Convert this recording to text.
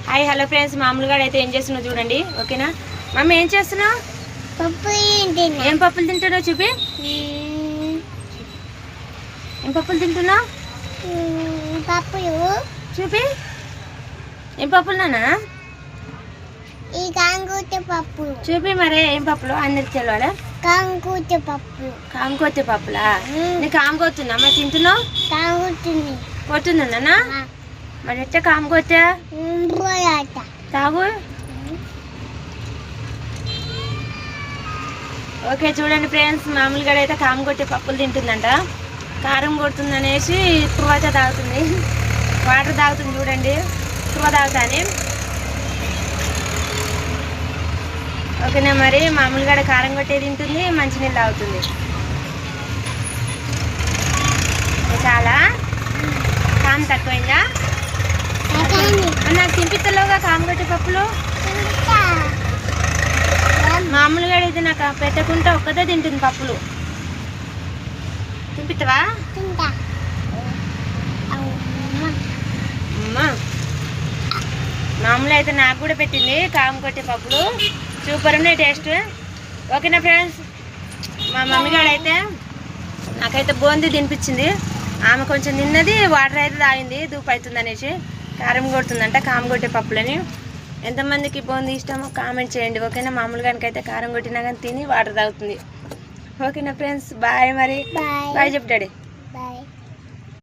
Hi hello friends, మామూలుగా అయితే ఏం చేస్తున్నావు చూడండి. ఓకేనా మమ్మీ, ఏం చేస్తున్నావు? ఏం పప్పులు తింటున్నావు చూపి. ఏం పప్పులు తింటున్నావు చూపి. ఏం పప్పులు నాన్న? చూపి మరి ఏం పప్పులు అందరికి తెలవాలా? కాంకోతే పప్పులా? నీకు కాంకోతుందా మరి తింటున్నావు? పోతుందా నాన్న? మరి ఎట్లా కాంకోతే? తాగు. ఓకే చూడండి ఫ్రెండ్స్, మామూలుగా అయితే కారం కొట్టే పప్పులు తింటుందంట. కారం కొడుతుంది అనేసి తృవాత తాగుతుంది, వాటర్ తాగుతుంది. చూడండి తృవ తాగుతాని. ఓకేనా మరి మామూలుగా కారం కొట్టే తింటుంది, మంచినీళ్ళు తాగుతుంది. చాలా కారం తక్కువైందా? నాకు తినిపిస్తలోగా కారం కొట్టే పప్పులు. మామూలుగా అయితే నాకు పెట్టకుండా ఒక్కదే తింటుంది పప్పులు. తినిపిస్తావా? అమ్మా మామూలు అయితే నాకు కూడా పెట్టింది కారం కొట్టే పప్పులు. సూపర్ ఉన్నాయి టేస్ట్. ఓకేనా ఫ్రెండ్స్, మా మమ్మీ గారు అయితే నాకైతే బూందీ తినిపించింది. ఆమె కొంచెం తిన్నది, వాటర్ అయితే తాగింది. దూపు అవుతుంది అనేసి కారం కొడుతుందంట కారం కొట్టే పప్పులని. ఎంతమందికి బూందీ ఇష్టమో కామెంట్ చేయండి. ఓకేనా, మామూలుగా అయితే కారం కొట్టినా కానీ తిని వాటర్ తాగుతుంది. ఓకేనా ఫ్రెండ్స్, బాయ్. మరి బాయ్ చెప్పు డాడీ.